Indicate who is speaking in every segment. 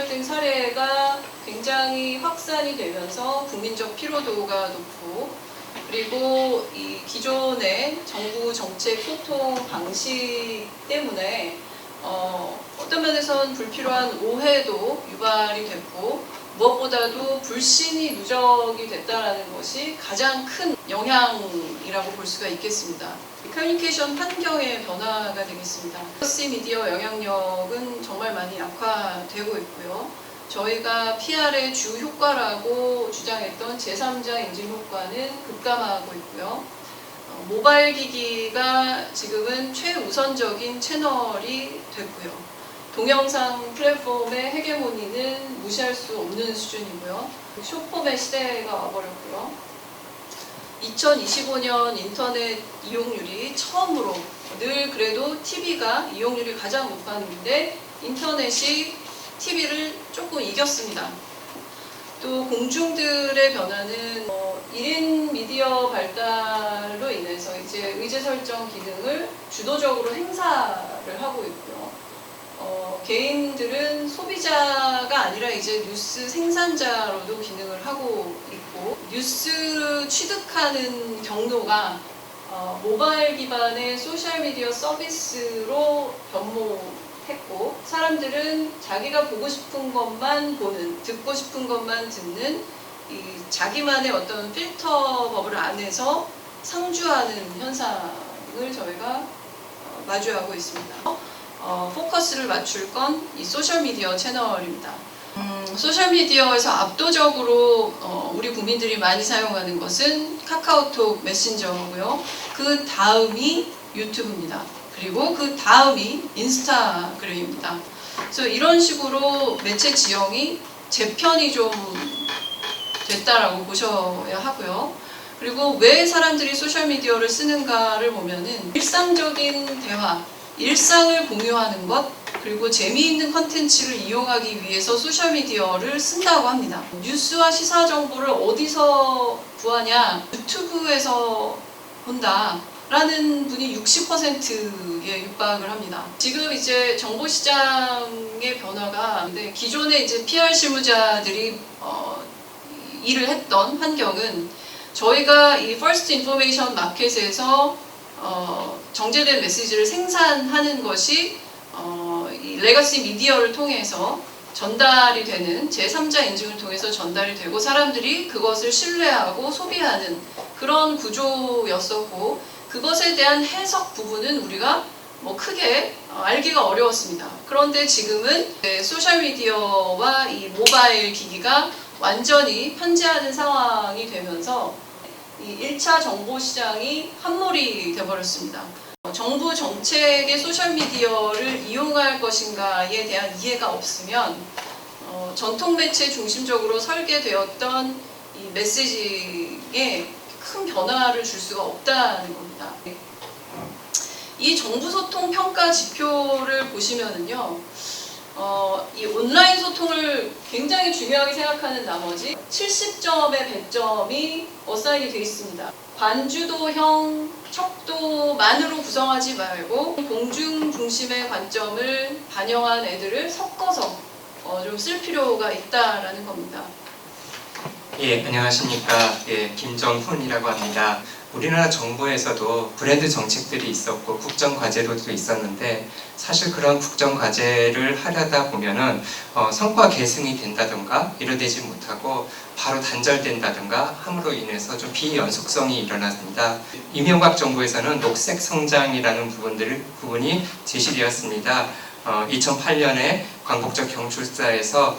Speaker 1: 갈등 사례가 굉장히 확산이 되면서 국민적 피로도가 높고, 그리고 이 기존의 정부 정책 소통 방식 때문에 어떤 면에선 불필요한 오해도 유발이 됐고, 무엇보다도 불신이 누적이 됐다는 것이 가장 큰 영향이라고 볼 수가 있겠습니다. 커뮤니케이션 환경의 변화가 되겠습니다. 레거시 미디어 영향력은 정말 많이 약화되고 있고요. 저희가 PR의 주 효과라고 주장했던 제3자 인증 효과는 급감하고 있고요. 모바일 기기가 지금은 최우선적인 채널이 됐고요. 동영상 플랫폼의 헤게모니는 무시할 수 없는 수준이고요. 숏폼의 시대가 와버렸고요. 2025년 인터넷 이용률이 처음으로, 늘 그래도 TV가 이용률이 가장 높았는데 인터넷이 TV를 조금 이겼습니다. 또 공중들의 변화는 1인 미디어 발달로 인해서 이제 의제 설정 기능을 주도적으로 행사를 하고 있고요. 개인들은 소비자가 아니라 이제 뉴스 생산자로도 기능을 하고 있고, 뉴스를 취득하는 경로가 모바일 기반의 소셜미디어 서비스로 변모했고, 사람들은 자기가 보고 싶은 것만 보는, 듣고 싶은 것만 듣는 이 자기만의 어떤 필터 버블 안에서 상주하는 현상을 저희가 마주하고 있습니다. 포커스를 맞출 건 이 소셜미디어 채널입니다. 소셜미디어에서 압도적으로 우리 국민들이 많이 사용하는 것은 카카오톡 메신저고요. 그 다음이 유튜브입니다. 그리고 그 다음이 인스타그램입니다. 그래서 이런 식으로 매체 지형이 재편이 좀 됐다라고 보셔야 하고요. 그리고 왜 사람들이 소셜미디어를 쓰는가를 보면은 일상적인 대화, 일상을 공유하는 것, 그리고 재미있는 컨텐츠를 이용하기 위해서 소셜미디어를 쓴다고 합니다. 뉴스와 시사 정보를 어디서 구하냐? 유튜브에서 본다 라는 분이 60%에 육박을 합니다. 지금 이제 정보시장의 변화가, 근데 기존에 이제 PR 실무자들이 일을 했던 환경은, 저희가 이 퍼스트 인포메이션 마켓에서 정제된 메시지를 생산하는 것이 이 레거시 미디어를 통해서 전달이 되는, 제3자 인증을 통해서 전달이 되고 사람들이 그것을 신뢰하고 소비하는 그런 구조였었고, 그것에 대한 해석 부분은 우리가 크게 알기가 어려웠습니다. 그런데 지금은 소셜미디어와 이 모바일 기기가 완전히 편재하는 상황이 되면서 이 1차 정보시장이 함몰이 되어버렸습니다. 정부 정책의 소셜미디어를 이용할 것인가에 대한 이해가 없으면 전통 매체 중심적으로 설계되었던 이 메시지에 큰 변화를 줄 수가 없다는 겁니다. 이 정부 소통 평가 지표를 보시면은요, 이 온라인 소통을 굉장히 중요하게 생각하는 나머지 70점의 100점이 어사인이 되어 있습니다. 관주도형 척도만으로 구성하지 말고 공중 중심의 관점을 반영한 애들을 섞어서 좀 쓸 필요가 있다라는 겁니다.
Speaker 2: 예, 안녕하십니까. 예, 김정훈이라고 합니다. 우리나라 정부에서도 브랜드 정책들이 있었고 국정과제도 있었는데, 사실 그런 국정과제를 하려다 보면은 성과 계승이 된다든가 이러되지 못하고 바로 단절된다든가 함으로 인해서 좀 비연속성이 일어났습니다. 이명박 정부에서는 녹색 성장이라는 부분이 제시되었습니다. 2008년에 광복절 경출사에서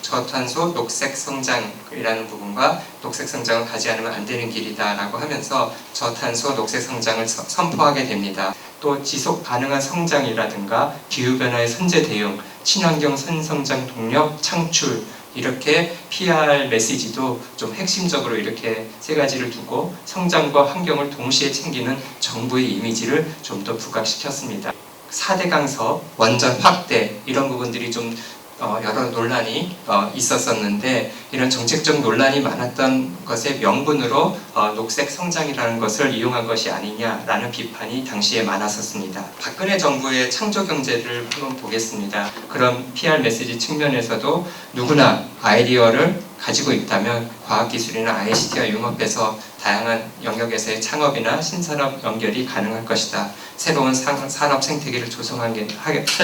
Speaker 2: 저탄소 녹색 성장이라는 부분과 녹색 성장을 가지 않으면 안 되는 길이다 라고 하면서 저탄소 녹색 성장을 선포하게 됩니다. 또 지속 가능한 성장이라든가 기후변화의 선제 대응, 친환경 선성장 동력 창출, 이렇게 PR 메시지도 좀 핵심적으로 이렇게 세 가지를 두고 성장과 환경을 동시에 챙기는 정부의 이미지를 좀 더 부각시켰습니다. 4대 강서, 원전 확대 이런 부분들이 좀 여러 논란이 있었었는데 이런 정책적 논란이 많았던 것의 명분으로 녹색 성장이라는 것을 이용한 것이 아니냐라는 비판이 당시에 많았었습니다. 박근혜 정부의 창조 경제를 한번 보겠습니다. 그런 PR 메시지 측면에서도 누구나 아이디어를 가지고 있다면 과학기술이나 ICT와 융합해서 다양한 영역에서의 창업이나 신산업 연결이 가능할 것이다. 새로운 산업 생태계를 조성할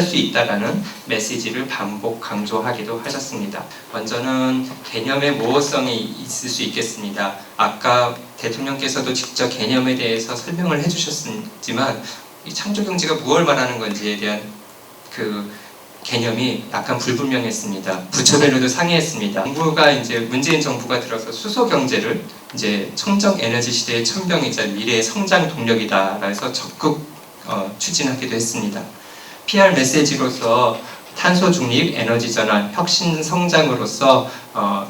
Speaker 2: 수 있다라는 메시지를 반복 강조하기도 하셨습니다. 먼저는 개념의 모호성이 있을 수 있겠습니다. 아까 대통령께서도 직접 개념에 대해서 설명을 해주셨지만 이 창조경제가 무엇을 말하는 건지에 대한 그 개념이 약간 불분명했습니다. 부처별로도 상이했습니다. 정부가 이제 문재인 정부가 들어서 수소 경제를 이제 청정 에너지 시대의 천병이자 미래의 성장 동력이다. 그래서 적극 추진하기도 했습니다. PR 메시지로서 탄소 중립, 에너지 전환, 혁신 성장으로서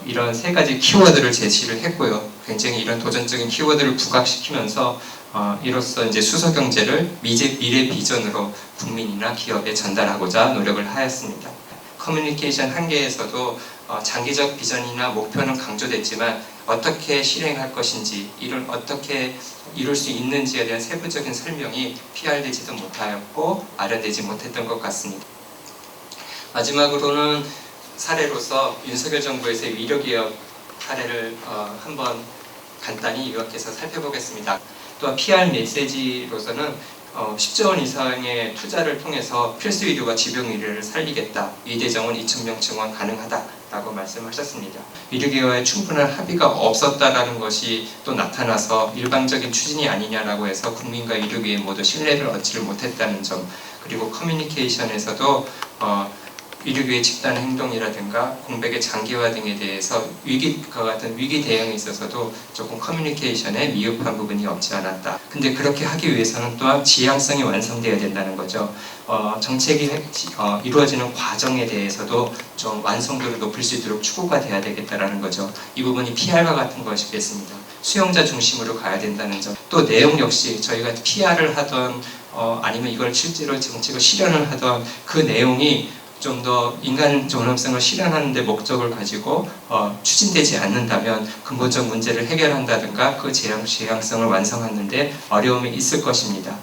Speaker 2: 이런 세 가지 키워드를 제시를 했고요. 굉장히 이런 도전적인 키워드를 부각시키면서 이로써 이제 수소 경제를 미래 비전으로 국민이나 기업에 전달하고자 노력을 하였습니다. 커뮤니케이션 한계에서도 장기적 비전이나 목표는 강조됐지만 어떻게 실행할 것인지, 이를 어떻게 이룰 수 있는지에 대한 세부적인 설명이 PR되지도 못하였고 마련되지 못했던 것 같습니다. 마지막으로는 사례로서 윤석열 정부에서의 위력개혁 사례를 한번 간단히 요약해서 살펴보겠습니다. 또한 PR 메시지로서는 10조 원 이상의 투자를 통해서 필수 의료와 지병 의료를 살리겠다. 위대정원 2,000명 증원 가능하다라고 말씀하셨습니다. 의료개혁에 충분한 합의가 없었다라는 것이 또 나타나서 일방적인 추진이 아니냐라고 해서 국민과 의료계에 모두 신뢰를 얻지를 못했다는 점, 그리고 커뮤니케이션에서도 의료계의 집단 행동이라든가 공백의 장기화 등에 대해서 위기과 같은 위기 대응에 있어서도 조금 커뮤니케이션에 미흡한 부분이 없지 않았다. 근데 그렇게 하기 위해서는 또한 지향성이 완성되어야 된다는 거죠. 정책이 이루어지는 과정에 대해서도 좀 완성도를 높일 수 있도록 추구가 돼야 되겠다라는 거죠. 이 부분이 PR과 같은 것이겠습니다. 수용자 중심으로 가야 된다는 점. 또 내용 역시 저희가 PR을 하던 아니면 이걸 실제로 정책을 실현을 하던 그 내용이 좀 더 인간 존엄성을 실현하는 데 목적을 가지고 추진되지 않는다면 근본적 문제를 해결한다든가 그 지향성을 완성하는 데 어려움이 있을 것입니다.